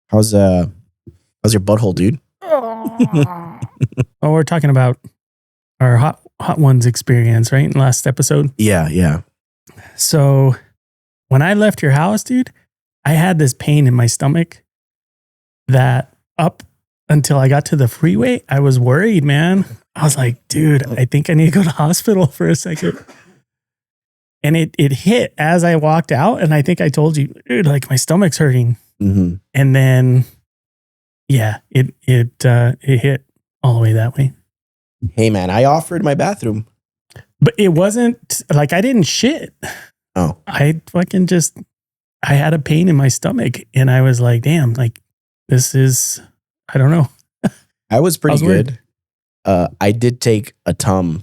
How's your butthole, dude? Oh, we're talking about our hot ones experience, right? In last episode. Yeah. So when I left your house, dude, I had this pain in my stomach that up until I got to the freeway, I was worried, man. I was like, dude, I think I need to go to the hospital for a second. And it hit as I walked out. And I think I told you, dude, like my stomach's hurting. Mm-hmm. And then, yeah, it hit all the way that way. Hey, man, I offered my bathroom. But it wasn't like I didn't shit. Oh. I had a pain in my stomach. And I was like, damn, like this is, I don't know. I was pretty good. I did take a chewable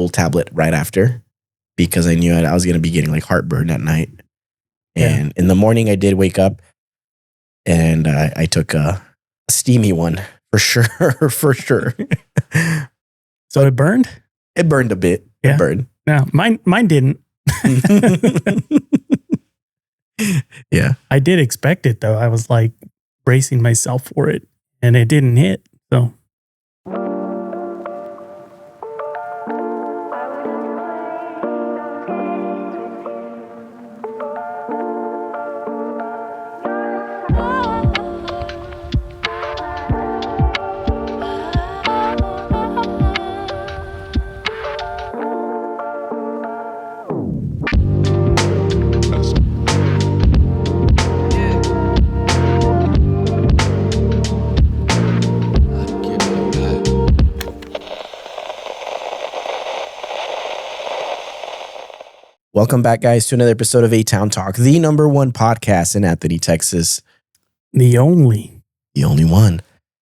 tablet right after because I knew I was going to be getting like heartburn at night. And in the morning I did wake up and I took a steamy one for sure. So it burned? It burned a bit. Yeah. It burned. No, mine didn't. Yeah. I did expect it though. I was like bracing myself for it and it didn't hit. So welcome back, guys, to another episode of A-Town Talk, the number one podcast in Anthony, Texas. the only one.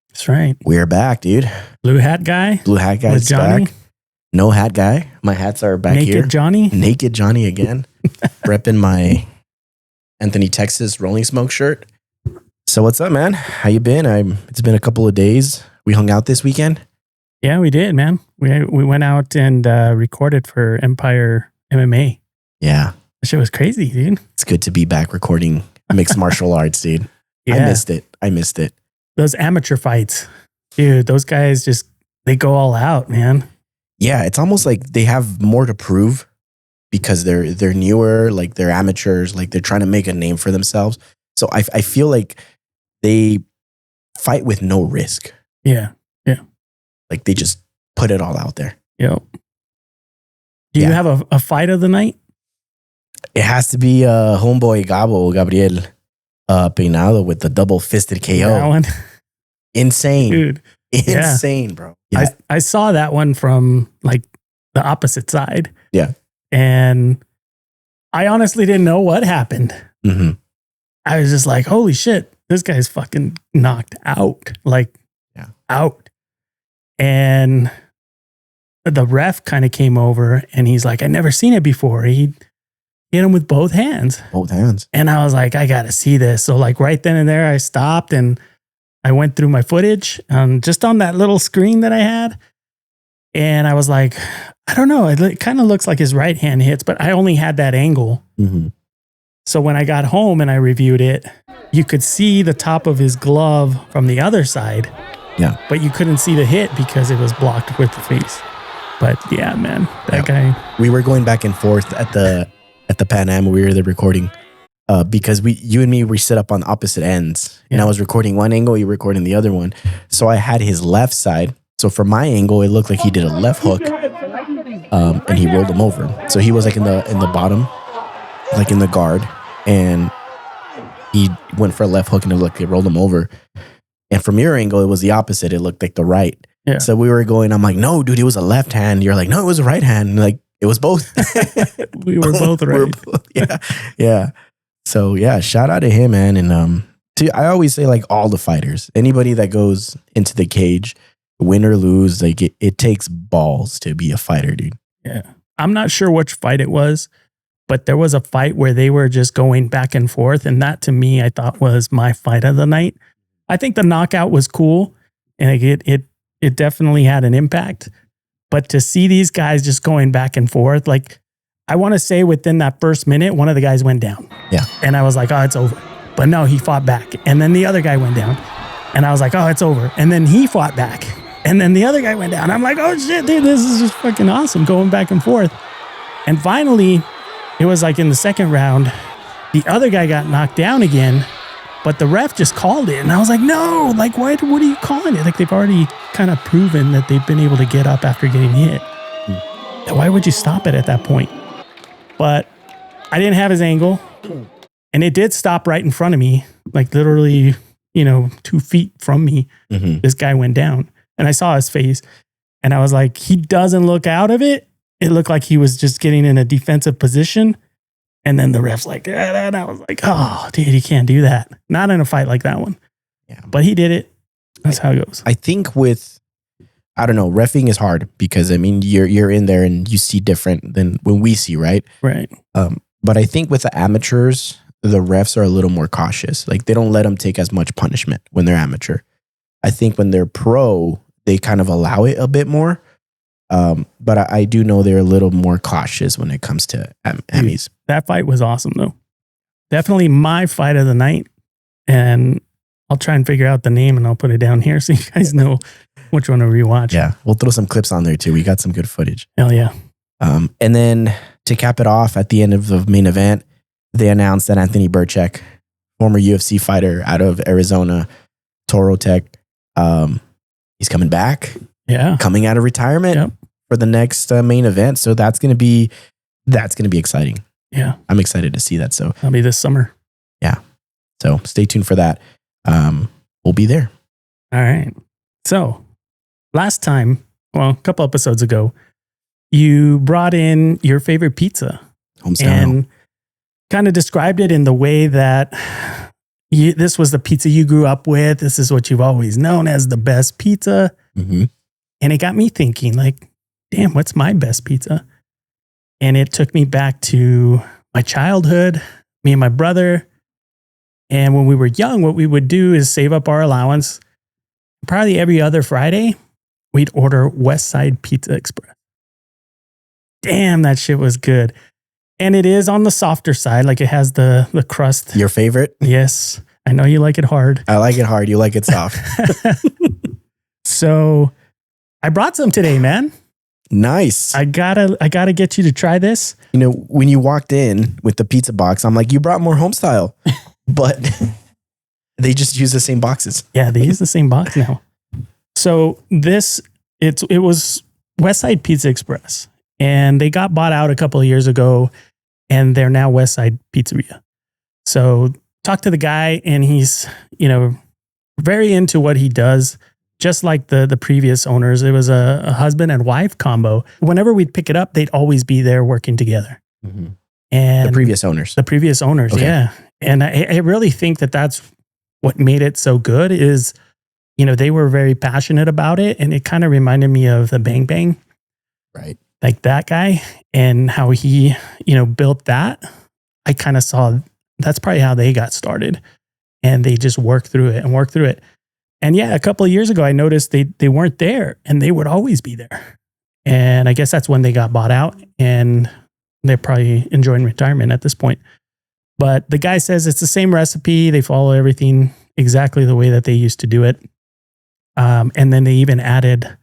That's right. We're back, dude. Blue hat guy. Blue hat guy's Johnny. back. No hat guy. My hats are back Naked here. Johnny. Naked Johnny again. Repping my Anthony, Texas Rolling Smoke shirt. So what's up, man? How you been? It's been a couple of days. We hung out this weekend. Yeah, we did, man. We went out and recorded for Empire MMA. Yeah. That shit was crazy, dude. It's good to be back recording mixed martial arts, dude. Yeah. I missed it. Those amateur fights, dude, those guys they go all out, man. Yeah, it's almost like they have more to prove because they're newer, like they're amateurs, like they're trying to make a name for themselves. So I feel like they fight with no risk. Yeah. Like they just put it all out there. Yep. Do you have a fight of the night? It has to be homeboy Gabriel Peinado with the double-fisted KO. That one? Insane. Dude. Insane, bro. Yeah. I saw that one from like the opposite side. Yeah. And I honestly didn't know what happened. Mm-hmm. I was just like, holy shit, this guy's fucking knocked out. Like, out. And the ref kind of came over and he's like, I never seen it before. He hit him with both hands. Both hands. And I was like, I got to see this. So like right then and there, I stopped and I went through my footage just on that little screen that I had. And I was like, I don't know. It kind of looks like his right hand hits, but I only had that angle. Mm-hmm. So when I got home and I reviewed it, you could see the top of his glove from the other side. Yeah. But you couldn't see the hit because it was blocked with the face. But yeah, man, that guy. We were going back and forth at the Pan Am when we were there recording because you and me, we set up on opposite ends. And I was recording one angle, you were recording the other one. So I had his left side. So from my angle, it looked like he did a left hook and he rolled him over. So he was like in the bottom, like in the guard. And he went for a left hook and it looked like it rolled him over. And from your angle, it was the opposite. It looked like the right. Yeah. So we were going, I'm like, no, dude, it was a left hand. You're like, no, it was a right hand. And like, it was both. We were both right. Yeah. So yeah, shout out to him, man. And I always say like all the fighters, anybody that goes into the cage, win or lose, like it takes balls to be a fighter, dude. Yeah. I'm not sure which fight it was, but there was a fight where they were just going back and forth. And that to me, I thought was my fight of the night. I think the knockout was cool and it definitely had an impact. But to see these guys just going back and forth, like I want to say within that first minute, one of the guys went down. Yeah. And I was like, oh, it's over. But no, he fought back. And then the other guy went down. And I was like, oh, it's over. And then he fought back. And then the other guy went down. I'm like, oh shit, dude, this is just fucking awesome, going back and forth. And finally, it was like in the second round, the other guy got knocked down again, but the ref just called it. And I was like, no, like, what are you calling it? Like, they've already kind of proven that they've been able to get up after getting hit. Why would you stop it at that point? But I didn't have his angle, and it did stop right in front of me, like literally, 2 feet from me. This guy went down, and I saw his face, and I was like, he doesn't look out of it. It looked like he was just getting in a defensive position. And then the ref's like, and I was like, oh, dude, you can't do that. Not in a fight like that one. Yeah. But he did it. That's how it goes. I think I don't know, reffing is hard because, I mean, you're in there and you see different than when we see, right? Right. But I think with the amateurs, the refs are a little more cautious. Like, they don't let them take as much punishment when they're amateur. I think when they're pro, they kind of allow it a bit more. But I do know they're a little more cautious when it comes to Emmys. That fight was awesome, though. Definitely my fight of the night. And I'll try and figure out the name and I'll put it down here so you guys know which one to rewatch. Yeah, we'll throw some clips on there too. We got some good footage. Hell yeah. And then to cap it off, at the end of the main event, they announced that Anthony Burchak, former UFC fighter out of Arizona, Toro Tech, he's coming back. Yeah. Coming out of retirement for the next main event. So that's going to be exciting. Yeah. I'm excited to see that. So that'll be this summer. Yeah. So stay tuned for that. We'll be there. All right. So last time, a couple episodes ago, you brought in your favorite pizza and kind of described it in the way that this was the pizza you grew up with. This is what you've always known as the best pizza. Mm-hmm. And it got me thinking, like, damn, what's my best pizza? And it took me back to my childhood, me and my brother. And when we were young, what we would do is save up our allowance. Probably every other Friday, we'd order Westside Pizza Express. Damn, that shit was good. And it is on the softer side. Like, it has the crust. Your favorite? Yes. I know you like it hard. I like it hard. You like it soft. So I brought some today, man. Nice. I gotta get you to try this. When you walked in with the pizza box, I'm like, you brought more home style, but they just use the same boxes. Yeah, they use the same box now. So it was Westside Pizza Express, and they got bought out a couple of years ago, and they're now Westside Pizzeria. So talk to the guy, and he's very into what he does. Just like the previous owners, it was a husband and wife combo. Whenever we'd pick it up, they'd always be there working together. Mm-hmm. And the previous owners, okay. Yeah. And I really think that that's what made it so good is, they were very passionate about it. And it kind of reminded me of the Bang Bang. Right. Like that guy and how he, built that. I kind of saw that's probably how they got started. And they just worked through it. And yeah, a couple of years ago, I noticed they weren't there and they would always be there. And I guess that's when they got bought out and they're probably enjoying retirement at this point. But the guy says it's the same recipe. They follow everything exactly the way that they used to do it. And then they even added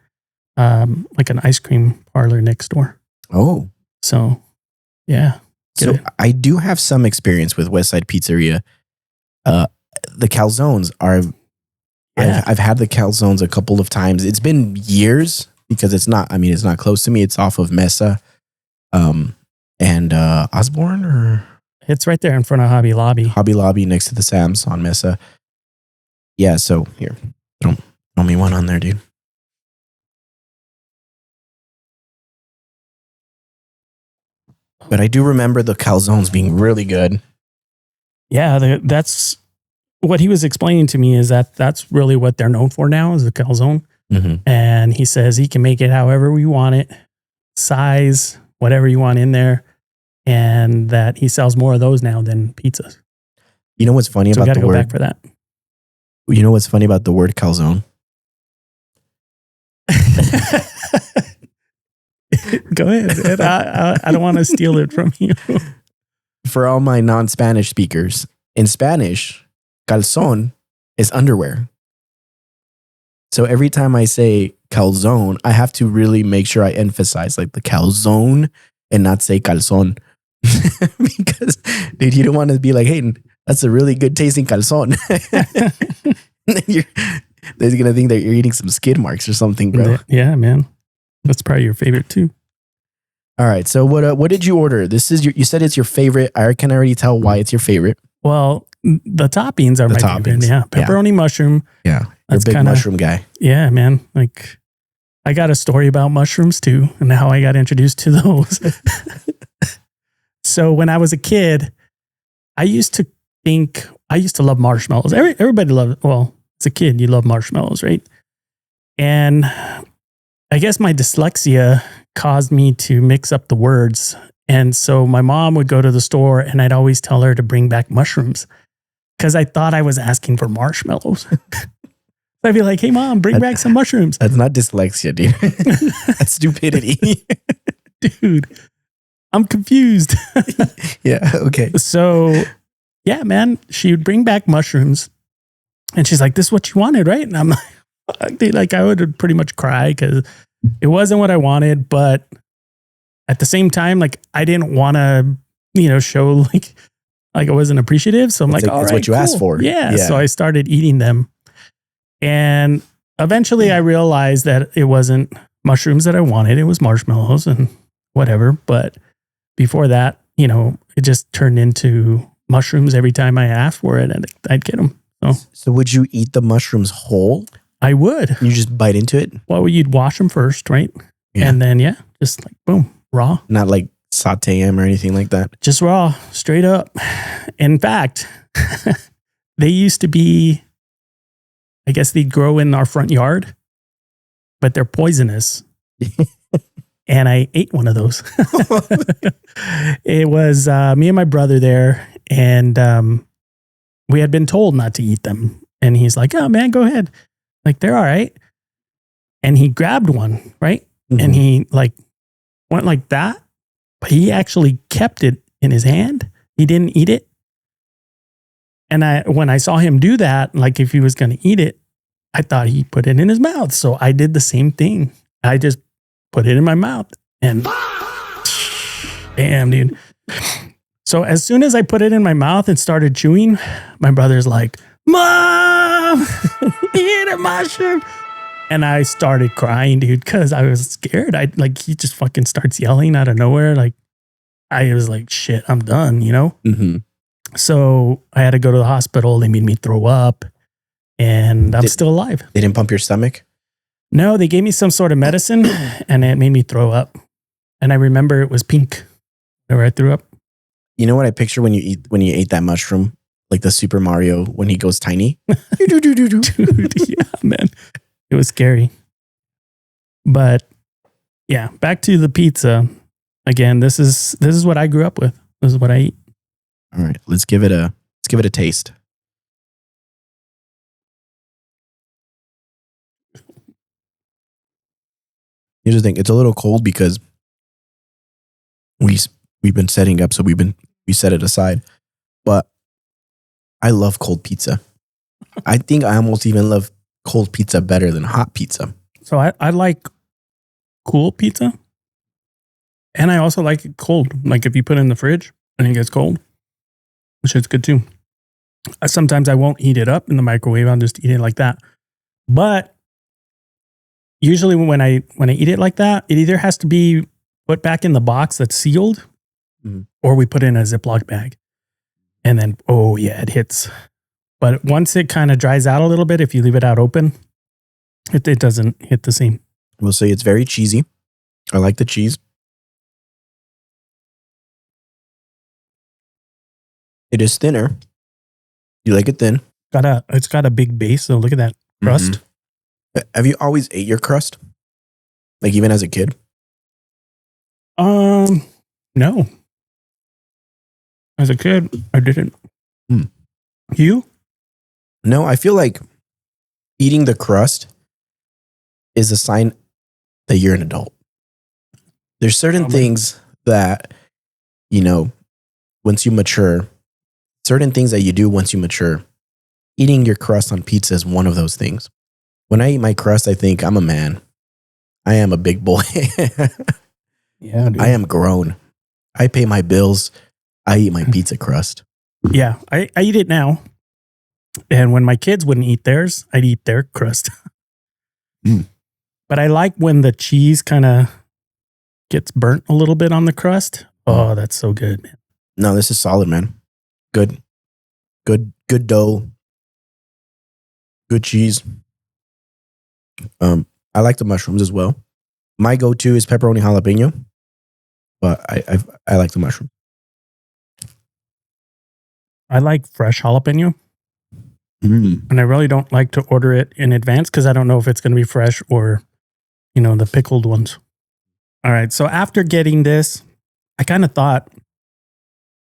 like an ice cream parlor next door. Oh. So, yeah. So I do have some experience with Westside Pizzeria. The calzones are... Yeah. I've had the calzones a couple of times. It's been years because it's not close to me. It's off of Mesa and Osborne, or it's right there in front of Hobby Lobby next to the Sam's on Mesa. Yeah. So here, throw me one on there, dude. But I do remember the calzones being really good. Yeah. That's what he was explaining to me is that that's really what they're known for now is the calzone. Mm-hmm. And he says he can make it however we want it, size, whatever you want in there. And that he sells more of those now than pizzas. You know what's funny about the word? So we got to go back for that. You know what's funny about the word calzone? Go ahead. I don't want to steal it from you. For all my non-Spanish speakers, in Spanish, calzone is underwear. So every time I say calzone, I have to really make sure I emphasize like the calzone and not say calzone. Because, dude, you don't want to be like, hey, that's a really good tasting calzone. They're going to think that you're eating some skid marks or something, bro. Yeah, man. That's probably your favorite too. All right. So what did you order? This is you said it's your favorite. I can already tell why it's your favorite. Well, the toppings are my favorite. Yeah. Pepperoni mushroom. Yeah. You're a big mushroom guy. Yeah, man. Like, I got a story about mushrooms too, and how I got introduced to those. So when I was a kid, I used to love marshmallows. Everybody loved, well, as a kid, you love marshmallows, right? And I guess my dyslexia caused me to mix up the words. And so my mom would go to the store and I'd always tell her to bring back mushrooms because I thought I was asking for marshmallows. I'd be like, hey, Mom, bring back some mushrooms. That's not dyslexia, dude. That's stupidity. Dude, I'm confused. Yeah, okay. So, yeah, man, she would bring back mushrooms. And she's like, this is what you wanted, right? And I'm like, fuck, dude, like I would pretty much cry because it wasn't what I wanted. But at the same time, like I didn't want to, show like I wasn't appreciative. So I'm like, all right, that's what you asked for. Yeah. So I started eating them. And eventually I realized that it wasn't mushrooms that I wanted. It was marshmallows and whatever. But before that, it just turned into mushrooms every time I asked for it and I'd get them. So would you eat the mushrooms whole? I would. You just bite into it? Well, you'd wash them first, right? Yeah. And then, just like, boom, raw. Not like saute them or anything like that? Just raw, straight up. In fact, they used to be, I guess they'd grow in our front yard, but they're poisonous. And I ate one of those. It was me and my brother there, and we had been told not to eat them. And he's like, oh, man, go ahead. Like, they're all right. And he grabbed one, right? Mm-hmm. And he like went like that, but he actually kept it in his hand. He didn't eat it. And when I saw him do that, like if he was going to eat it, I thought he put it in his mouth. So I did the same thing. I just put it in my mouth and damn, dude. So as soon as I put it in my mouth and started chewing, my brother's like, Mom, eat a mushroom. And I started crying, dude, because I was scared. He just fucking starts yelling out of nowhere. Like, I was like, shit, I'm done, Mm-hmm. So I had to go to the hospital. They made me throw up and I'm still alive. They didn't pump your stomach? No, they gave me some sort of medicine and it made me throw up. And I remember it was pink where I threw up. You know what I picture when you ate that mushroom? Like the Super Mario when he goes tiny? Dude, yeah, man. It was scary. But yeah, back to the pizza. Again, this is what I grew up with. This is what I eat. All right, let's give it a taste. Here's the thing, it's a little cold because we've been setting up, so we set it aside. But I love cold pizza. I think I almost even love cold pizza better than hot pizza. So I like cool pizza. And I also like it cold. Like if you put it in the fridge and it gets cold, which is good too. Sometimes I won't heat it up in the microwave. I'll just eat it like that. But usually when I eat it like that, it either has to be put back in the box that's sealed, or we put it in a Ziploc bag. And then, oh yeah, it hits. But once it kind of dries out a little bit, if you leave it out open, it doesn't hit the same. We'll say it's very cheesy. I like the cheese. It is thinner. You like it thin? It's got a big base. So look at that crust. Mm-hmm. Have you always ate your crust? Like even as a kid? No. As a kid, I didn't. You? No, I feel like eating the crust is a sign that you're an adult. There's certain things that, once you mature, certain things that you do once you mature. Eating your crust on pizza is one of those things. When I eat my crust, I think I'm a man. I am a big boy. Yeah, dude. I am grown. I pay my bills. I eat my pizza crust. Yeah, I eat it now. And when my kids wouldn't eat theirs, I'd eat their crust. But I like when the cheese kind of gets burnt a little bit on the crust. Oh, that's so good, man. No, this is solid, man. Good dough. Good cheese. I like the mushrooms as well. My go-to is pepperoni jalapeno, but I like the mushroom. I like fresh jalapeno. And I really don't like to order it in advance because I don't know if it's going to be fresh or, the pickled ones. All right. So after getting this, I kind of thought,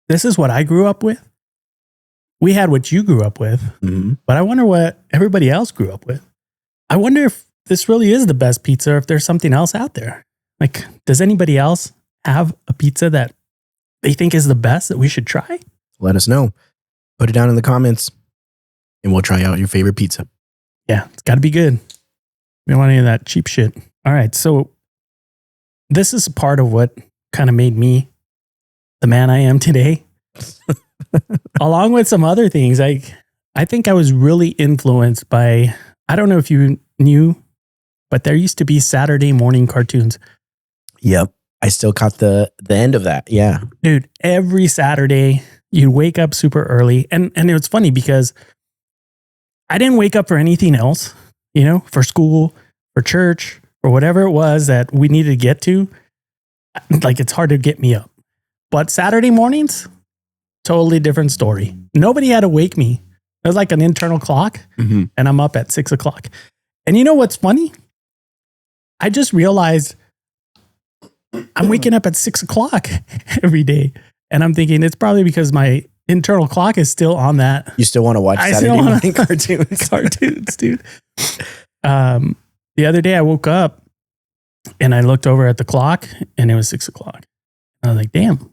this is what I grew up with. We had what you grew up with, but I wonder what everybody else grew up with. I wonder if this really is the best pizza or if there's something else out there. Like, does anybody else have a pizza that they think is the best that we should try? Let us know. Put it down in the comments and we'll try out your favorite pizza. Yeah, it's got to be good. We don't want any of that cheap shit. All right. So this is part of what kind of made me the man I am today. Along with some other things, I think I was really influenced by, I don't know if you knew, but there used to be Saturday morning cartoons. Yep. I still caught the end of that. Yeah. Dude, every Saturday you'd wake up super early. And it was funny because I didn't wake up for anything else, for school, for church, or whatever it was that we needed to get to. Like, it's hard to get me up. But Saturday mornings, totally different story. Nobody had to wake me. It was like an internal clock, and I'm up at 6 o'clock. And you know what's funny? I just realized I'm waking up at 6 o'clock every day. And I'm thinking it's probably because my internal clock is still on that. You still want to watch Saturday morning cartoons? Cartoons, dude. The other day I woke up and I looked over at the clock and it was 6 o'clock. I was like, damn.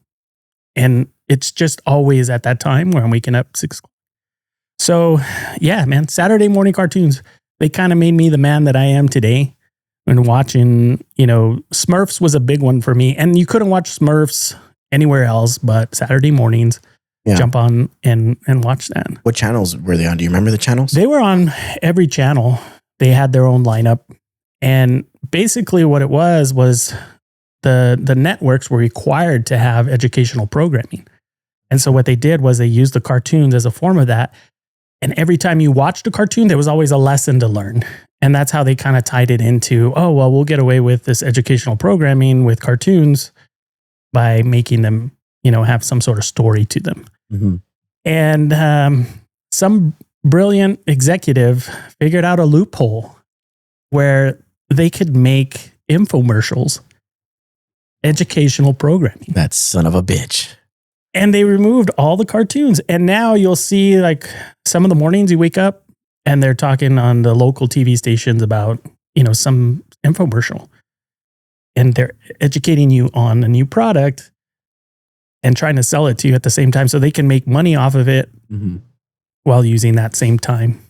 And it's just always at that time where I'm waking up 6 o'clock. So yeah, man, Saturday morning cartoons, they kind of made me the man that I am today. And watching, Smurfs was a big one for me. And you couldn't watch Smurfs anywhere else but Saturday mornings. Yeah. Jump on and watch that. What channels were they on? Do you remember the channels? They were on every channel. They had their own lineup. And basically what it was the networks were required to have educational programming. And so what they did was they used the cartoons as a form of that. And every time you watched a cartoon, there was always a lesson to learn. And that's how they kind of tied it into, oh, well, we'll get away with this educational programming with cartoons by making them, have some sort of story to them. And some brilliant executive figured out a loophole where they could make infomercials educational programming. That son of a bitch. And they removed all the cartoons. And now you'll see, like, some of the mornings you wake up and they're talking on the local TV stations about, some infomercial. And they're educating you on a new product and trying to sell it to you at the same time so they can make money off of it while using that same time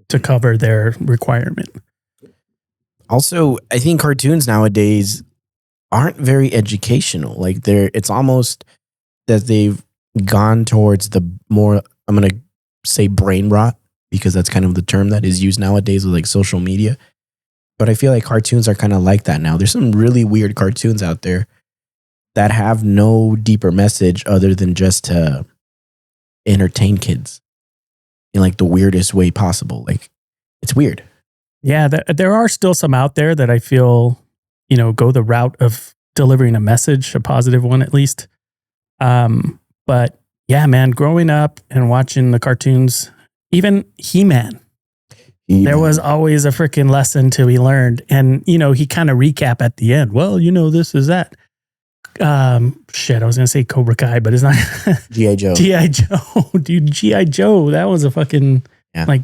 to cover their requirement. Also, I think cartoons nowadays aren't very educational. Like, it's almost that they've gone towards the more, I'm going to say brain rot, because that's kind of the term that is used nowadays with like social media. But I feel like cartoons are kind of like that now. There's some really weird cartoons out there that have no deeper message other than just to entertain kids in like the weirdest way possible. Like, it's weird. Yeah, there are still some out there that I feel, go the route of delivering a message, a positive one at least. But yeah, man, growing up and watching the cartoons, even He-Man, there was always a freaking lesson to be learned. And, he kind of recap at the end. Well, this is that. I was going to say Cobra Kai, but it's not. G.I. Joe. G.I. Joe. Dude, G.I. Joe. That was a fucking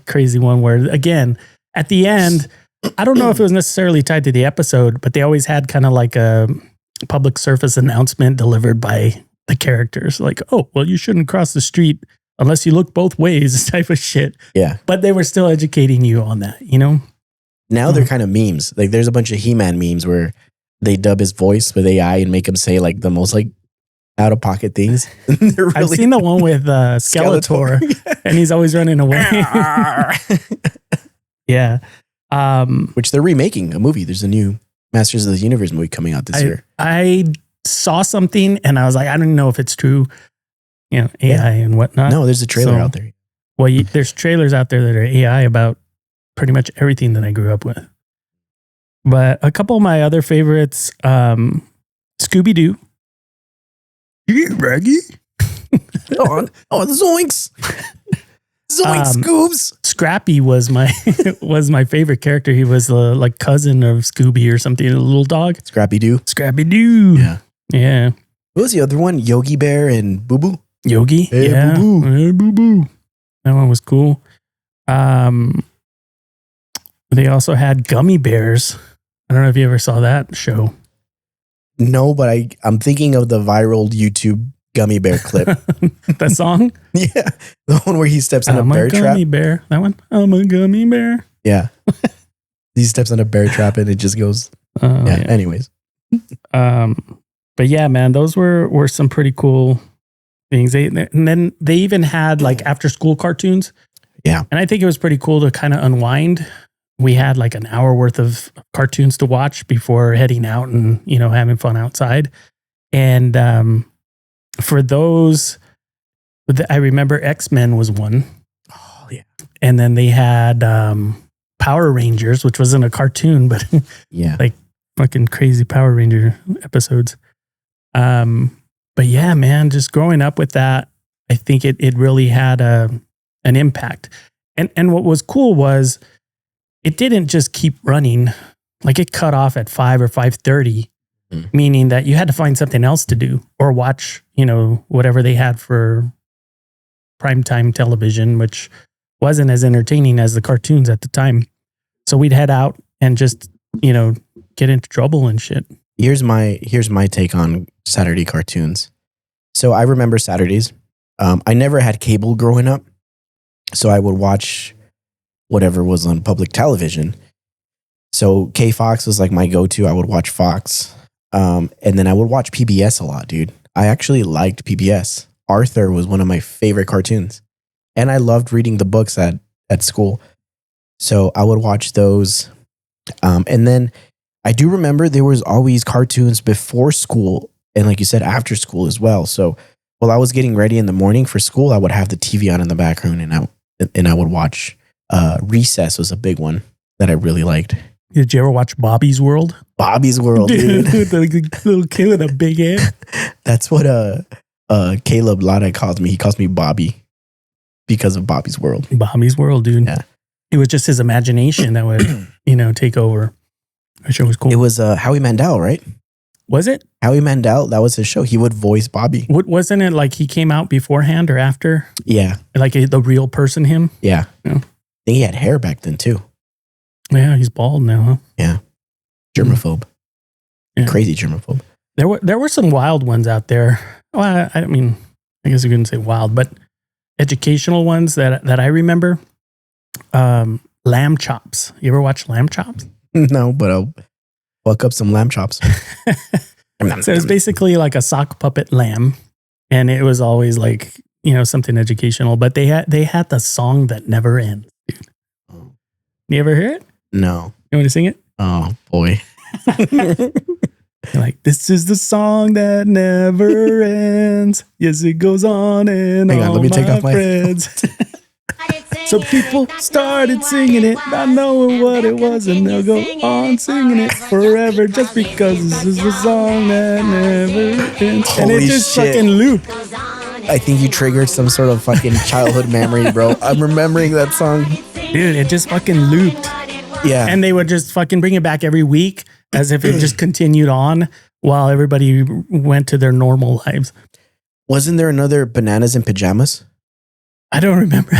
crazy one where, again, at the end, I don't know if it was necessarily tied to the episode, but they always had kind of like a public service announcement delivered by the characters. Like, oh, well, you shouldn't cross the street unless you look both ways type of shit. Yeah. But they were still educating you on that, you know? Now they're kind of memes. Like there's a bunch of He-Man memes where they dub his voice with AI and make him say like the most like out of pocket things. Really I've seen the one with Skeletor, and he's always running away. Yeah. Which they're remaking a movie. There's a new Masters of the Universe movie coming out this year. I saw something and I was like, I don't know if it's true, you know, AI and whatnot. No, there's a trailer out there. Well, there's trailers out there that are AI about pretty much everything that I grew up with. But a couple of my other favorites, Scooby-Doo. Yeah, Raggy. Oh, zoinks. Zoinks, Scoobs. Scrappy was my favorite character. He was the like cousin of Scooby or something, a little dog. Scrappy-Doo. Scrappy-Doo. Yeah. Yeah. What was the other one? Yogi Bear and Boo Boo? Yogi? Hey, yeah. Boo Boo. Hey, Boo Boo. That one was cool. They also had Gummy Bears. I don't know if you ever saw that show. No, but I'm thinking of the viral YouTube Gummy Bear clip. That song? Yeah. The one where he steps in a bear trap. Gummy bear. That one? I'm a gummy bear. Yeah. He steps on a bear trap and it just goes. Yeah. Anyways. But yeah, man, those were some pretty cool things. And then they even had like after school cartoons. Yeah. And I think it was pretty cool to kind of unwind. We had like an hour worth of cartoons to watch before heading out and, you know, having fun outside. And for those, I remember X-Men was one. Oh, yeah. And then they had Power Rangers, which wasn't a cartoon, but yeah, like fucking crazy Power Ranger episodes. But yeah, man, just growing up with that, I think it really had an impact. And what was cool was it didn't just keep running. Like it cut off at 5 or 5:30, meaning that you had to find something else to do or watch, you know, whatever they had for primetime television, which wasn't as entertaining as the cartoons at the time. So we'd head out and just, you know, get into trouble and shit. Here's my take on Saturday cartoons. So I remember Saturdays. I never had cable growing up, so I would watch whatever was on public television. So K-Fox was like my go-to. I would watch Fox. And then I would watch PBS a lot, dude. I actually liked PBS. Arthur was one of my favorite cartoons. And I loved reading the books at school. So I would watch those. And then I do remember there was always cartoons before school. And like you said, after school as well. So while I was getting ready in the morning for school, I would have the TV on in the background and I would watch. Recess was a big one that I really liked. Did you ever watch Bobby's World? Bobby's World, dude. The little kid with a big head. That's what Caleb Lada calls me. He calls me Bobby because of Bobby's World. Bobby's World, dude. Yeah. It was just his imagination that would, you know, take over. That show was cool. It was Howie Mandel, right? Was it? Howie Mandel, that was his show. He would voice Bobby. Wasn't it like he came out beforehand or after? Yeah. Like the real person him? Yeah. Yeah. I think he had hair back then too. Yeah, he's bald now, huh? Yeah. Germaphobe. Yeah. Crazy germaphobe. There were some wild ones out there. Well, I mean, I guess you couldn't say wild, but educational ones that I remember. Lamb chops. You ever watch lamb chops? No, but I'll fuck up some lamb chops. So it's basically like a sock puppet lamb. And it was always like, you know, something educational. But they had the song that never ends, dude. Oh. You ever hear it? No. You want to sing it? Oh, boy. You're like, this is the song that never ends. Yes, it goes on and Hang on, let me take off my friends. So people started singing it, not knowing what it was, and they'll go on singing it forever just because this is the song that never ends. Holy and it just shit. fucking looped. I think you triggered some sort of fucking childhood memory, bro. I'm remembering that song. Dude, it just fucking looped. Yeah. And they would just fucking bring it back every week as if it just continued on while everybody went to their normal lives. Wasn't there another Bananas in Pajamas? I don't remember.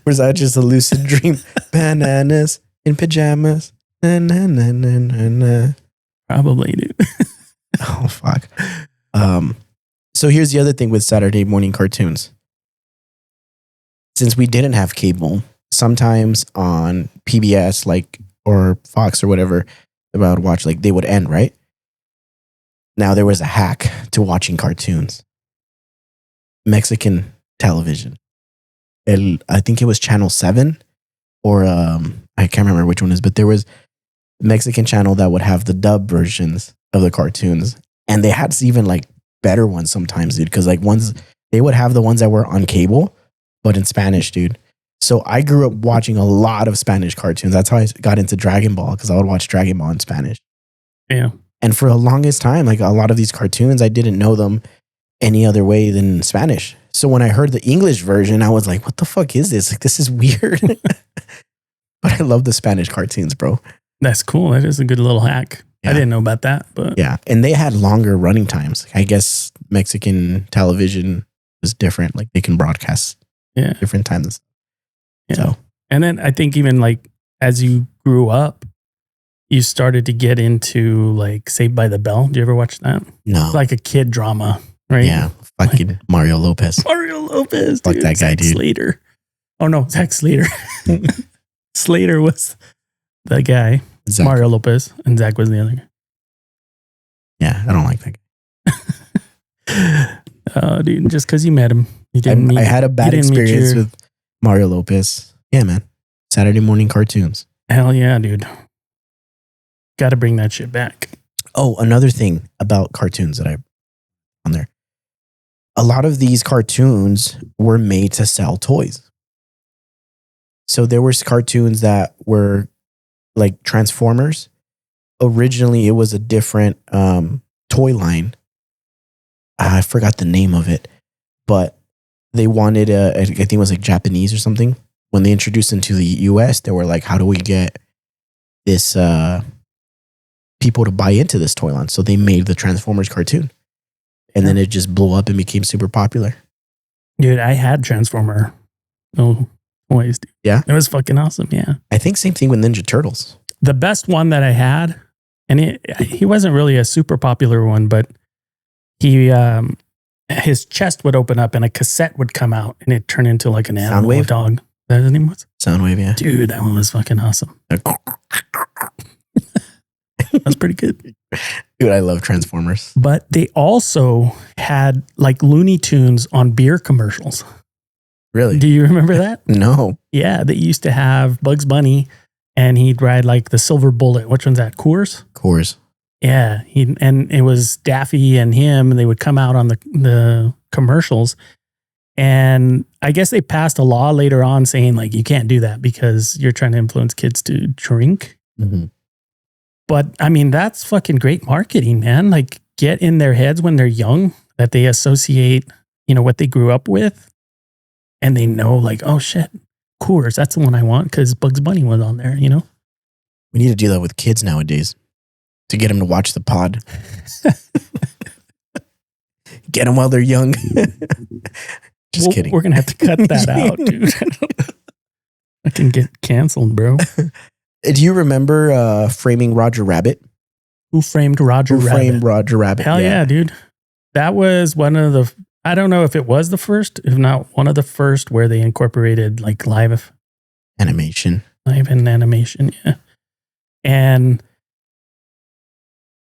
Or is that just a lucid dream? Bananas in pajamas. Na, na, na, na, na, na. Probably, dude. Oh, fuck. So here's the other thing with Saturday morning cartoons. since we didn't have cable, sometimes on PBS, like, or Fox or whatever, I would watch, like, they would end, right? Now, there was a hack to watching cartoons. Mexican television. I think it was Channel 7 or I can't remember which one it is, but there was a Mexican channel that would have the dub versions of the cartoons. And they had even like better ones sometimes, dude, because like they would have the ones that were on cable, but in Spanish, dude. So I grew up watching a lot of Spanish cartoons. That's how I got into Dragon Ball, because I would watch Dragon Ball in Spanish. Yeah. And for the longest time, like a lot of these cartoons, I didn't know them any other way than Spanish. So when I heard the English version, I was like, what the fuck is this? Like, this is weird. But I love the Spanish cartoons, bro. That's cool. That is a good little hack. Yeah. I didn't know about that, but yeah. And they had longer running times. I guess Mexican television was different. Like they can broadcast different times. Yeah. So, and then I think even like as you grew up, you started to get into like Saved by the Bell. Do you ever watch that? No. It's like a kid drama, right? Yeah. Fucking Mario Lopez. Mario Lopez. Fuck that guy, dude. Slater. Oh no, Zach Slater. Slater was the guy. Zach. Mario Lopez, and Zach was the other guy. Yeah, I don't like that guy. Dude, just because you met him, you didn't. I had a bad experience with Mario Lopez. Yeah, man. Saturday morning cartoons. Hell yeah, dude. Got to bring that shit back. Oh, another thing about cartoons that I on there. A lot of these cartoons were made to sell toys. So there was cartoons that were like Transformers. Originally, it was a different toy line. I forgot the name of it, but they wanted I think it was like Japanese or something. When they introduced into the US, they were like, how do we get this people to buy into this toy line? So they made the Transformers cartoon. And then it just blew up and became super popular. Dude, I had Transformer toys. Dude. Yeah? It was fucking awesome, yeah. I think same thing with Ninja Turtles. The best one that I had, and he wasn't really a super popular one, but his chest would open up and a cassette would come out and it turned into like an animal, a dog. That his name was? Soundwave, yeah. Dude, that one was fucking awesome. That's pretty good. Dude, I love Transformers. But they also had like Looney Tunes on beer commercials. Really? Do you remember that? No. Yeah, they used to have Bugs Bunny and he'd ride like the Silver Bullet. Which one's that? Coors? Coors. Yeah. And it was Daffy and him, and they would come out on the commercials. And I guess they passed a law later on saying like, you can't do that because you're trying to influence kids to drink. Mm-hmm. But I mean, that's fucking great marketing, man. Like get in their heads when they're young that they associate, what they grew up with. And they know like, oh shit, Coors, that's the one I want because Bugs Bunny was on there, We need to do that with kids nowadays to get them to watch the pod. Get them while they're young. Just kidding. We're going to have to cut that out, dude. I can get canceled, bro. Do you remember Framing Roger Rabbit? Who Framed Roger Rabbit? Who Framed Roger Rabbit? Hell yeah, dude. That was one of the, I don't know if it was the first, if not one of the first where they incorporated like live animation. Live in animation, yeah. And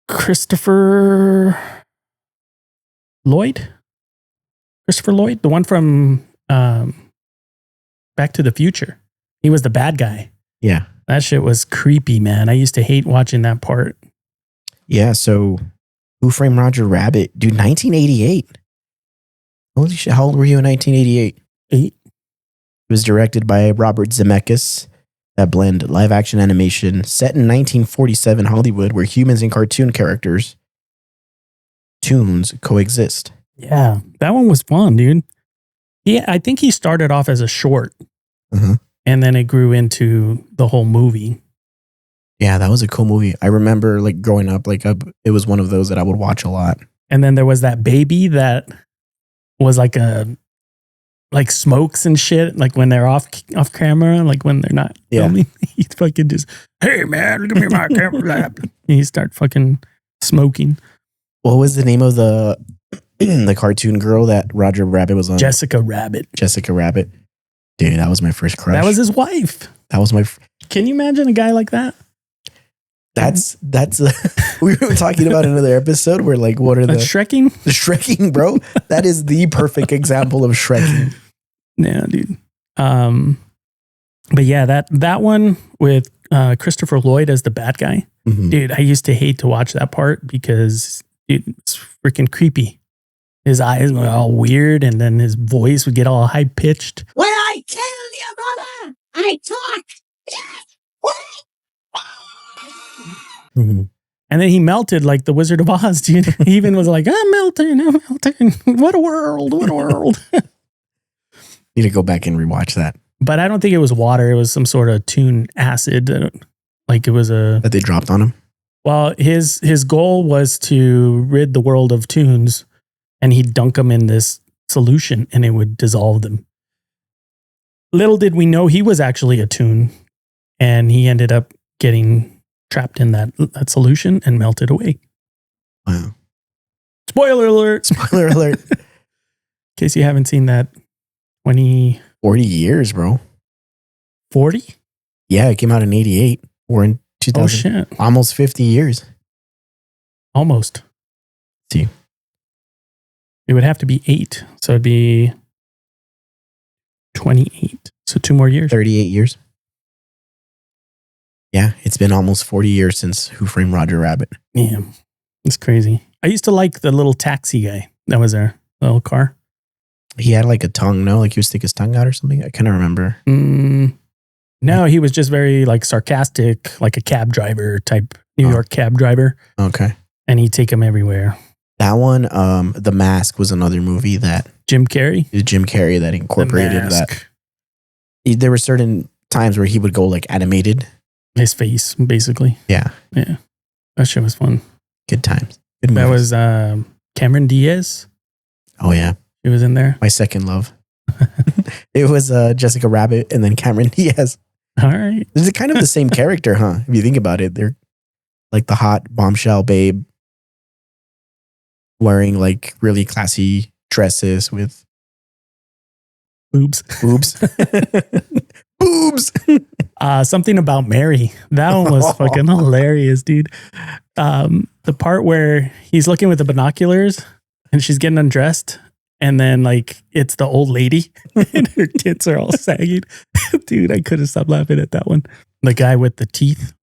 Christopher Lloyd, the one from Back to the Future. He was the bad guy. Yeah. That shit was creepy, man. I used to hate watching that part. Yeah, so Who Framed Roger Rabbit? Dude, 1988. Holy shit, how old were you in 1988? 8. It was directed by Robert Zemeckis. That blend live action animation set in 1947 Hollywood where humans and cartoon characters, tunes, coexist. Yeah, that one was fun, dude. Yeah, I think he started off as a short. Uh-huh. And then it grew into the whole movie. Yeah, that was a cool movie. I remember like growing up, like it was one of those that I would watch a lot. And then there was that baby that was like smokes and shit, like when they're off camera, like when they're not filming. He fucking just, hey man, give me my camera. And he start fucking smoking. What was the name of the cartoon girl that Roger Rabbit was on? Jessica Rabbit. Jessica Rabbit. Dude, that was my first crush. That was his wife. That was my. Can you imagine a guy like that? That's we were talking about another episode where like what are the Shrekking? The Shrekking, bro. That is the perfect example of Shrekking. Yeah, dude. But yeah, that one with Christopher Lloyd as the bad guy. Mhm. Dude, I used to hate to watch that part because it's freaking creepy. His eyes were all weird, and then his voice would get all high pitched. When I kill your brother, I talk. Mhm. And then he melted like the Wizard of Oz, dude. He even was like, I'm melting. What a world. What a world. Need to go back and rewatch that. But I don't think it was water. It was some sort of tune acid. Like it was That they dropped on him. well, his goal was to rid the world of tunes, and he'd dunk them in this solution and it would dissolve them. Little did we know he was actually a tune, and he ended up getting trapped in that solution and melted away. Wow. Spoiler alert. Spoiler alert. In case you haven't seen that 2040. 40 years, bro. Yeah, it came out in 88. We're in 2000. Oh, shit. Almost 50 years. Almost. See. It would have to be 8. So it'd be 28. So 2 more years. 38 years. Yeah, it's been almost 40 years since Who Framed Roger Rabbit. Yeah. It's crazy. I used to like the little taxi guy that was there, the little car. He had like a tongue, no? Like he would stick his tongue out or something? I kind of remember. No, he was just very like sarcastic, like a cab driver type, New York cab driver. Okay. And he'd take him everywhere. That one, The Mask was another movie that Jim Carrey? Jim Carrey that incorporated The that. Mask. There were certain times where he would go like animated. His face, basically. Yeah. Yeah. That shit was fun. Good times. Good That movies. was Cameron Diaz. Oh, yeah. He was in there. My second love. It was Jessica Rabbit and then Cameron Diaz. All right. This is kind of the same character, huh? If you think about it, they're like the hot bombshell babe wearing like really classy dresses with Boobs. boobs. Boobs. Something About Mary. That one was fucking hilarious, dude. The part where he's looking with the binoculars and she's getting undressed, and then like it's the old lady and her tits are all sagging. Dude, I couldn't stop laughing at that one. The guy with the teeth,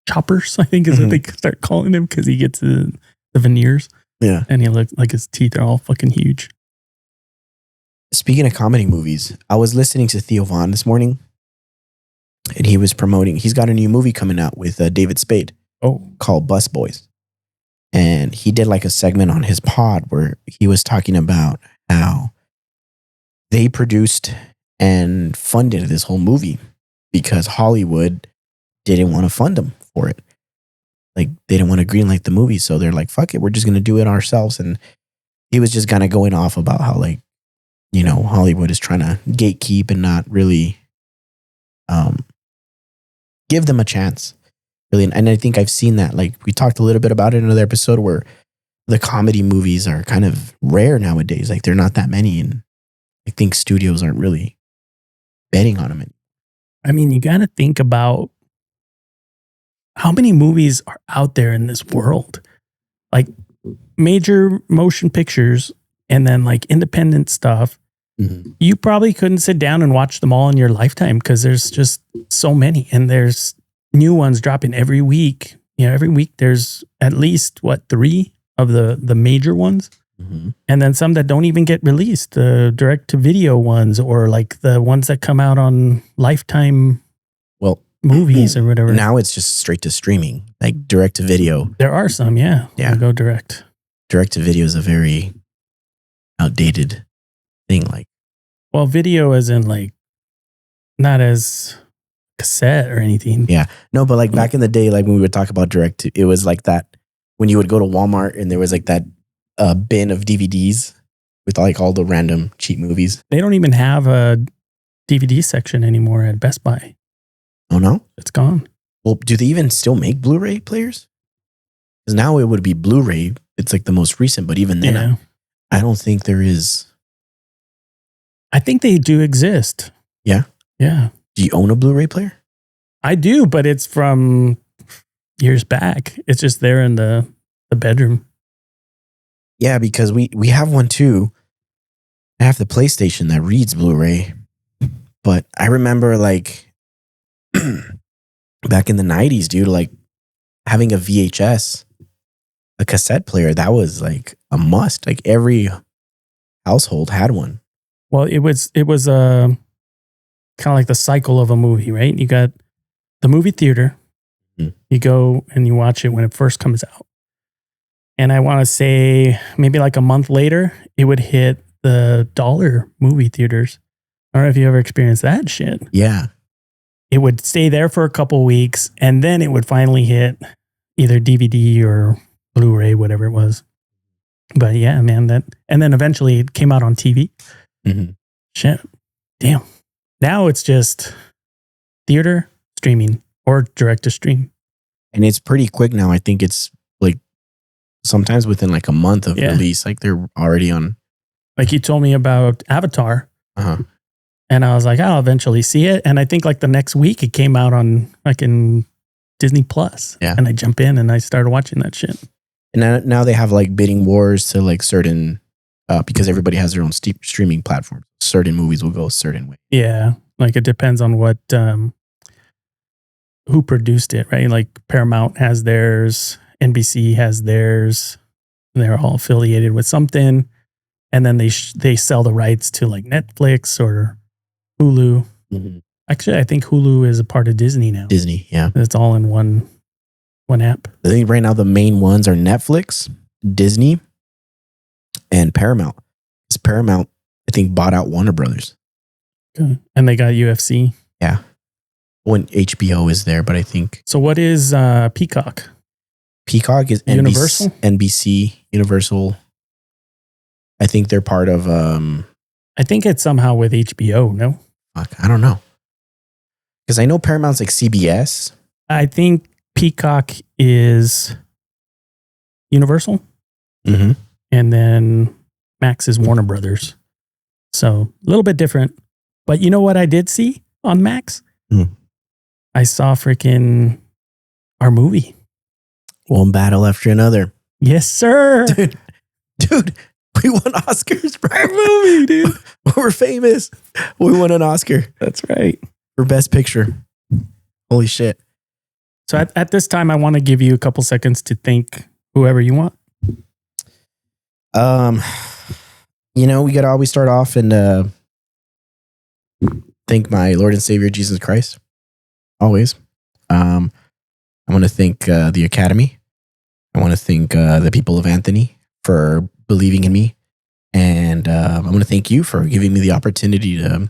choppers, I think is what they start calling him because he gets the veneers. Yeah. And he looks like his teeth are all fucking huge. Speaking of comedy movies, I was listening to Theo Von this morning and he was promoting, he's got a new movie coming out with David Spade called Bus Boys. And he did like a segment on his pod where he was talking about how they produced and funded this whole movie because Hollywood didn't want to fund them for it. Like they didn't want to greenlight the movie. So they're like, fuck it, we're just going to do it ourselves. And he was just kind of going off about how like, you know, Hollywood is trying to gatekeep and not really give them a chance. Really. And I think I've seen that. Like we talked a little bit about it in another episode where the comedy movies are kind of rare nowadays. Like they're not that many. And I think studios aren't really betting on them. I mean, you got to think about how many movies are out there in this world. Like major motion pictures and then like independent stuff. Mm-hmm. You probably couldn't sit down and watch them all in your lifetime because there's just so many, and there's new ones dropping every week. You know, every week there's at least 3 of the major ones, and then some that don't even get released, the direct to video ones, or like the ones that come out on Lifetime movies or whatever. Now it's just straight to streaming, like direct to video. There are some, yeah. They go direct. Direct to video is a very outdated thing. Like, well, video as in like not as cassette or anything. Yeah, no, but like back in the day, like when we would talk about direct to, it was like that when you would go to Walmart and there was like that bin of DVDs with like all the random cheap movies. They don't even have a DVD section anymore at Best Buy. Oh no, it's gone. Well, do they even still make Blu-ray players? Because now it would be Blu-ray. It's like the most recent, but even then, I don't think there is. I think they do exist. Yeah? Yeah. Do you own a Blu-ray player? I do, but it's from years back. It's just there in the bedroom. Yeah, because we have one too. I have the PlayStation that reads Blu-ray. But I remember like back in the 90s, dude, like having a VHS, a cassette player, that was like a must. Like every household had one. Well, it was kind of like the cycle of a movie, right? You got the movie theater. Mhm. You go and you watch it when it first comes out. And I want to say maybe like a month later, it would hit the dollar movie theaters. I don't know if you ever experienced that shit. Yeah. It would stay there for a couple weeks and then it would finally hit either DVD or Blu-ray, whatever it was. But yeah, man, and then eventually it came out on TV. Mhm. Shit. Damn. Now it's just theater, streaming, or direct to stream. And it's pretty quick now. I think it's like sometimes within like a month of Yeah. release, like they're already on. Like you told me about Avatar, Uh-huh. and I was like, I'll eventually see it. And I think like the next week it came out on like in Disney Plus. Yeah. And I jump in and I started watching that shit. And now they have like bidding wars to like certain, because everybody has their own streaming platform. Certain movies will go a certain way. Yeah. Like it depends on what, who produced it, right? Like Paramount has theirs, NBC has theirs. They're all affiliated with something. And then they sell the rights to like Netflix or Hulu. Mhm. Actually, I think Hulu is a part of Disney now. Disney, yeah. It's all in one app. I think right now the main ones are Netflix, Disney, and Paramount. Because Paramount, I think, bought out Warner Brothers. Okay. And they got UFC. Yeah. When HBO is there, but I think So what is Peacock? Peacock is Universal? NBC, Universal. I think they're part of, I think it's somehow with HBO, no? fuck, I don't know. Because I know Paramount's like CBS. I think Peacock is Universal. Mm-hmm. And then Max is Warner Brothers. So a little bit different. But you know what I did see on Max? Hmm. I saw freaking our movie. One battle after another. Yes, sir. Dude, we won Oscars, bro. Our movie, dude. We're famous. We won an Oscar That's right. for Best Picture. Holy shit. So at this time, I want to give you a couple seconds to thank whoever you want. We gotta always start off and thank my Lord and Savior Jesus Christ. Always. I want to thank the Academy. I want to thank the people of Anthony for believing in me, and I want to thank you for giving me the opportunity to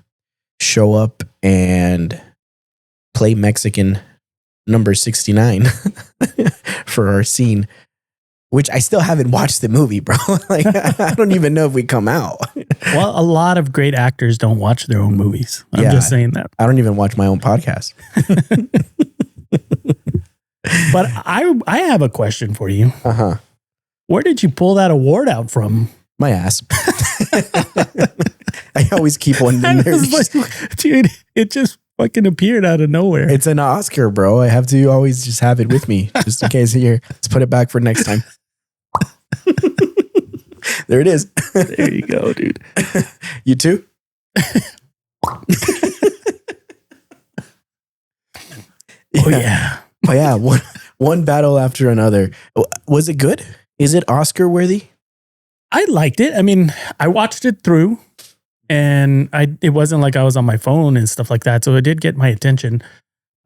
show up and play Mexican number 69 for our scene. Which I still haven't watched the movie, bro. Like, I don't even know if we come out. Well, a lot of great actors don't watch their own movies. I'm Yeah. just saying that. I don't even watch my own podcast. But I have a question for you. Uh-huh. Where did you pull that award out from? My ass. I always keep one in there. Dude, it just fucking appeared out of nowhere. It's an Oscar, bro. I have to always just have it with me. Just in case here. Let's put it back for next time. There it is. There you go, dude. You too? Oh, yeah. Oh, yeah. One battle after another. Was it good? Is it Oscar worthy? I liked it. I mean, I watched it through and it wasn't like I was on my phone and stuff like that. So it did get my attention.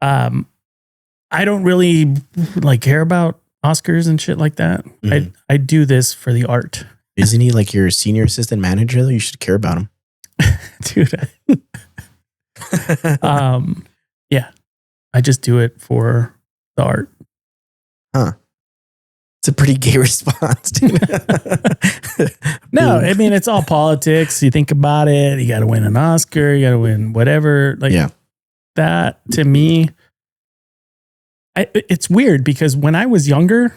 I don't really care about Oscars and shit like that. Mhm. I do this for the art. Isn't he like your senior assistant manager? You should care about him. Dude. Yeah. I just do it for the art. It's a pretty gay response, dude. No, I mean, it's all politics. You think about it. You got to win an Oscar. You got to win whatever. Yeah. That to me, it's weird because when I was younger,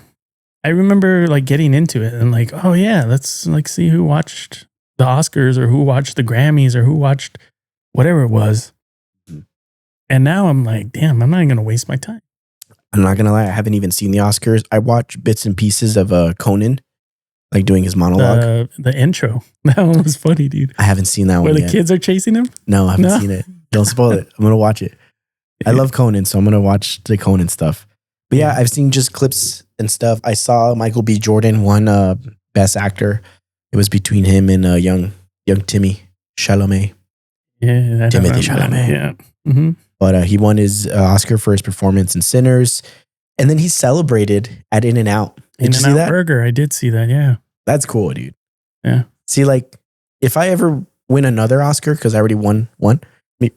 I remember getting into it and oh yeah, let's see who watched the Oscars or who watched the Grammys or who watched whatever it was. And now I'm like, damn, I'm not even going to waste my time. I'm not going to lie. I haven't even seen the Oscars. I watched bits and pieces of Conan, like doing his monologue. The intro. That one was funny, dude. I haven't seen that Where one the yet. kids are chasing him? No, I haven't seen it. Don't spoil it. I'm going to watch it. I love Conan, so I'm going to watch the Conan stuff. But yeah, I've seen just clips and stuff. I saw Michael B. Jordan won Best Actor. It was between him and young Timmy Chalamet. Yeah. Timothy Chalamet. Yeah. Mm-hmm. But he won his Oscar for his performance in Sinners. And then he celebrated at In-N-Out. Did you see that? Burger. I did see that. Yeah. That's cool, dude. Yeah. See, like, if I ever win another Oscar, because I already won one, if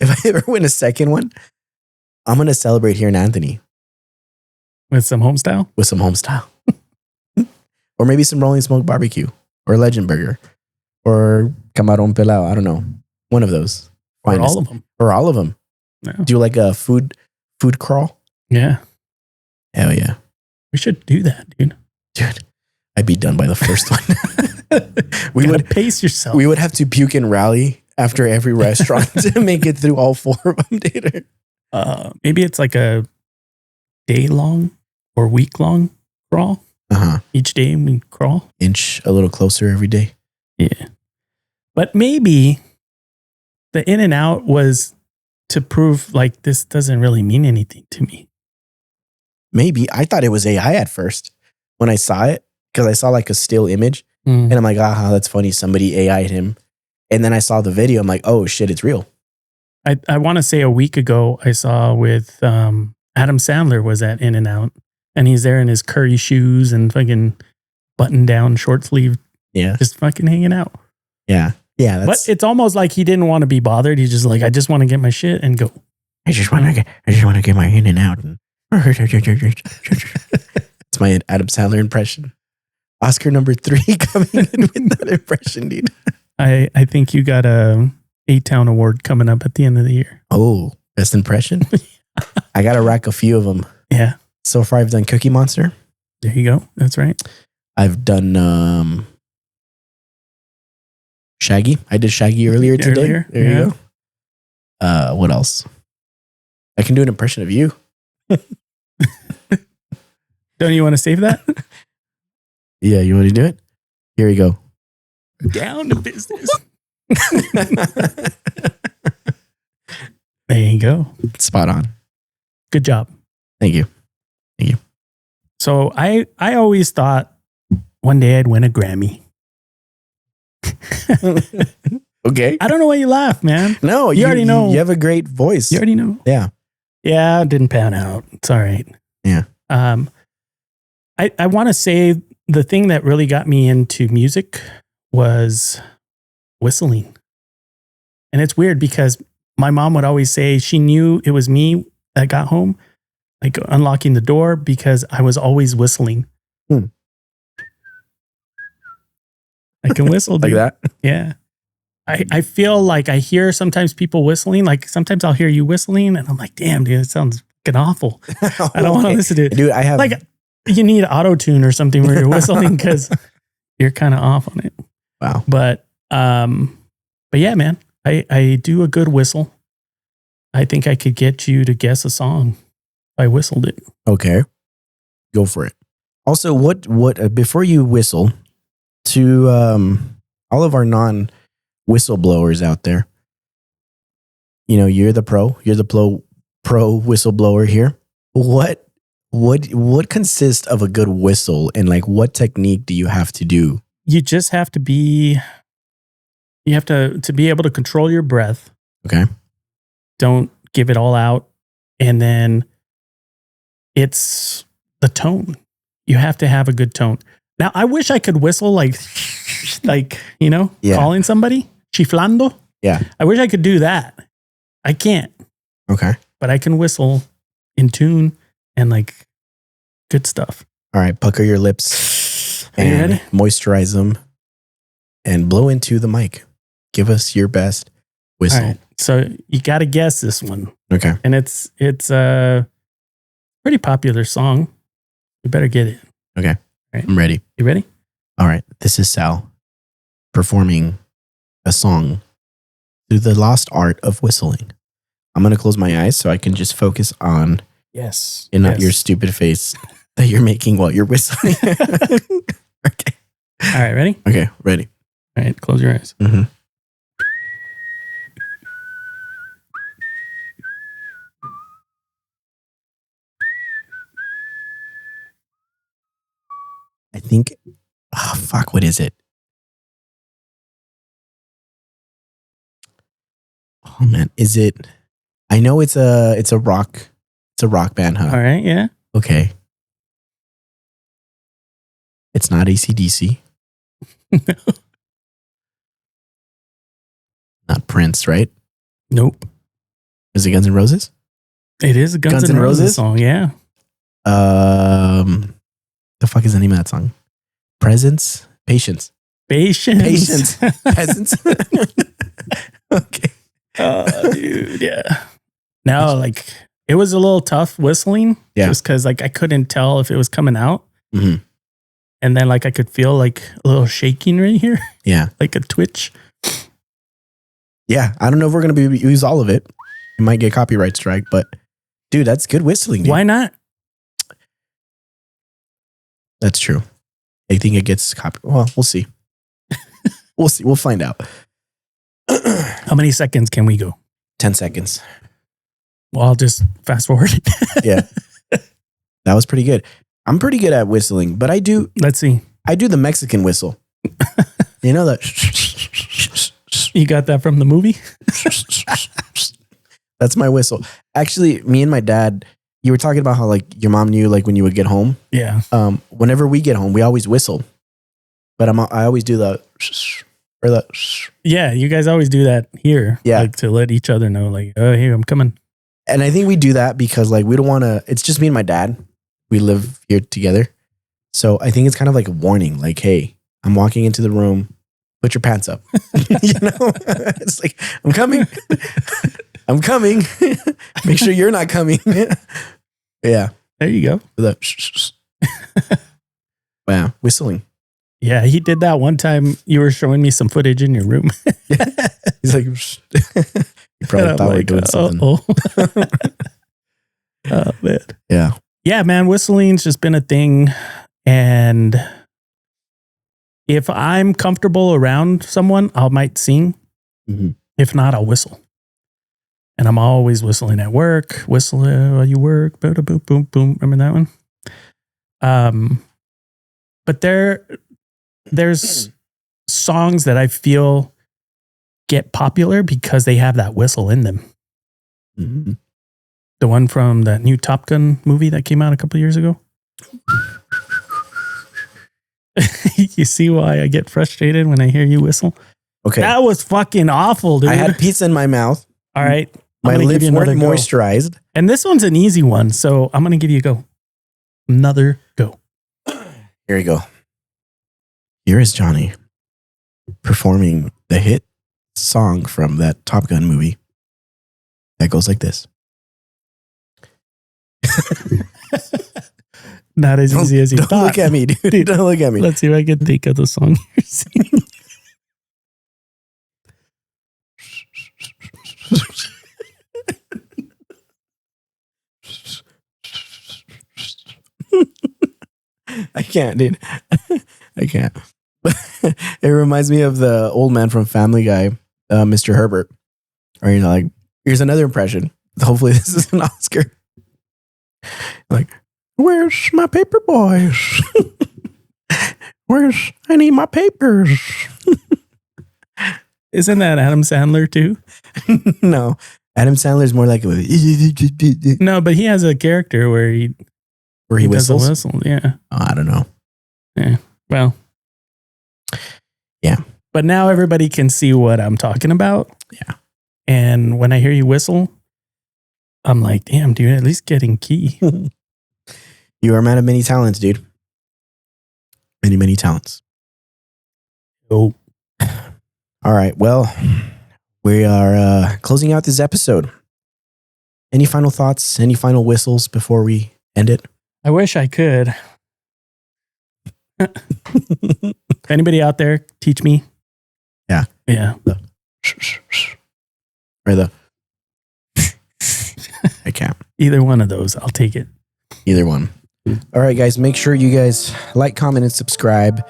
I ever win a second one, I'm going to celebrate here in Anthony. With some homestyle? With some homestyle. Or maybe some Rolling Smoke barbecue. Or Legend Burger. Or Camarón Pelao. I don't know. One of those. Or all of them. Or all of them. No. Do like a food crawl. Yeah. Hell yeah. We should do that, dude. Dude, I'd be done by the first one. We would pace yourself. We would have to puke and rally after every restaurant to make it through all 4 of them, dude. Maybe it's like a day-long or week-long crawl. Each day we crawl. Inch a little closer every day. Yeah. But maybe the In-N-Out was to prove like this doesn't really mean anything to me. Maybe. I thought it was AI at first when I saw it, because I saw like a still image and I'm like, that's funny. Somebody AI'd him. And then I saw the video. I'm like, oh shit, it's real. I want to say a week ago I saw with Adam Sandler was at In-N-Out, and he's there in his curry shoes and fucking button down short sleeve. Yeah. Just fucking hanging out. Yeah. Yeah. But it's almost like he didn't want to be bothered. He's just like, I just want to get my shit and go. I just want to get my In-N-Out. It's my Adam Sandler impression. Oscar number 3 coming in with that impression, dude. I think you got a A-Town award coming up at the end of the year. Oh, best impression? I got to rack a few of them. Yeah. So far, I've done Cookie Monster. There you go. That's right. I've done Shaggy. I did Shaggy earlier today. There you go. What else? I can do an impression of you. Don't you want to save that? Yeah, you want to do it? Here we go. Down to business. There you go. Spot on. Good job. Thank you. So I always thought one day I'd win a Grammy. Okay. I don't know why you laugh, man. No, you already know. You have a great voice. You already know. Yeah. Yeah, it didn't pan out. It's all right. Yeah. I want to say the thing that really got me into music was whistling. And it's weird because my mom would always say she knew it was me that got home, like unlocking the door, because I was always whistling. I can whistle. Like dude. that? Yeah. I feel like I hear sometimes people whistling. Like sometimes I'll hear you whistling and I'm like, damn, dude, it sounds fucking awful. I don't want to listen to it. Dude, I have like you need auto-tune or something where you're whistling because you're kind of off on it. Wow. But yeah, man, I do a good whistle. I think I could get you to guess a song if I whistled it. Okay. Go for it. Also, what before you whistle, to all of our non-whistleblowers out there, you know, you're the pro whistleblower here. What consists of a good whistle, and like what technique do you have to do? You just have to be able to control your breath. Okay. Don't give it all out. And then it's the tone. You have to have a good tone. Now, I wish I could whistle like, you know, calling somebody, chiflando. Yeah. I wish I could do that. I can't. Okay. But I can whistle in tune and like good stuff. All right. Pucker your lips Are you and ready? moisturize them and blow into the mic. Give us your best whistle. All right. So you got to guess this one. Okay. And it's a pretty popular song. You better get it. Okay. Right. I'm ready. You ready? All right. This is Sal performing a song through the lost art of whistling. I'm going to close my eyes so I can just focus on Yes. and not your stupid face that you're making while you're whistling. Okay. All right, ready? Okay, ready. All right, close your eyes. Mm-hmm. I think, oh, fuck, what is it? Oh man, is it? I know it's a rock band, huh? All right, yeah. Okay. It's not AC/DC. Not Prince, right? Nope. Is it Guns N' Roses? It is a Guns N' Roses song, yeah. The fuck is the name of that song? Presence? Patience. Patience. Peasants. Okay. Oh, dude, yeah. No, like it was a little tough whistling. Yeah. Just because like I couldn't tell if it was coming out. Mm-hmm. And then like I could feel like a little shaking right here. Yeah. Like a twitch. Yeah. I don't know if we're going to use all of it. You might get copyright strike, but dude, that's good whistling. Dude. Why not? That's true. I think it gets copyright. Well, we'll see. We'll see. We'll find out. How many seconds can we go? 10 seconds. Well, I'll just fast forward. Yeah. That was pretty good. I'm pretty good at whistling, but I do Let's see. the Mexican whistle. You know that? You got that from the movie? That's my whistle. Actually, me and my dad, you were talking about how like your mom knew like when you would get home. Yeah. Whenever we get home, we always whistle. But I always do the or the. Yeah, you guys always do that here. Yeah. Like to let each other know, like, oh, here, I'm coming. And I think we do that because like we don't want to. It's just me and my dad. We live here together, so I think it's kind of like a warning. Like, hey, I'm walking into the room. Put your pants up. You know, it's like I'm coming. I'm coming. Make sure you're not coming. Yeah. There you go. The wow, whistling. Yeah, he did that one time. You were showing me some footage in your room. He's like, you probably thought we were doing something. Oh, man. Yeah. Yeah, man, whistling's just been a thing. And if I'm comfortable around someone, I might sing. Mm-hmm. If not, I'll whistle. And I'm always whistling at work. Whistle while you work. Boom, boom, boom, boom. Remember that one? But there's songs that I feel get popular because they have that whistle in them. Mm-hmm. The one from that new Top Gun movie that came out a couple of years ago. You see why I get frustrated when I hear you whistle? Okay. That was fucking awful, dude. I had pizza in my mouth. All right. My lips weren't moisturized. And this one's an easy one, so I'm going to give you a go. Another go. Here we go. Here is Johnny performing the hit song from that Top Gun movie that goes like this. Not as easy as you don't thought. Look at me, dude. Don't look at me. Let's see if I can think of the song you're singing. I can't, dude. I can't. It reminds me of the old man from Family Guy, Mr. Herbert. Or, you know, like, here's another impression. Hopefully this is an Oscar. Like, where's my paper boys? I need my papers. Isn't that Adam Sandler too? No. Adam Sandler's more like No, but he has a character where he does a whistles. whistle. Yeah. Oh, I don't know. Yeah. Well. Yeah. But now everybody can see what I'm talking about. Yeah. And when I hear you whistle, I'm like, damn, dude, at least getting key. You are a man of many talents, dude. Many, many talents. Oh. All right. Well, we are closing out this episode. Any final thoughts? Any final whistles before we end it? I wish I could. If anybody out there, teach me. Yeah. Yeah. Or the I can't. Either one of those. I'll take it. Either one. All right, guys. Make sure you guys like, comment, and subscribe.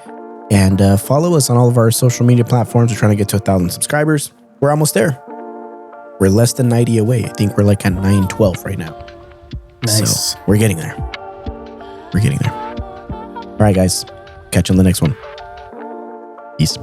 And follow us on all of our social media platforms. We're trying to get to 1,000 subscribers. We're almost there. We're less than 90 away. I think we're like at 912 right now. Nice. So we're getting there. We're getting there. All right, guys. Catch you on the next one. Peace.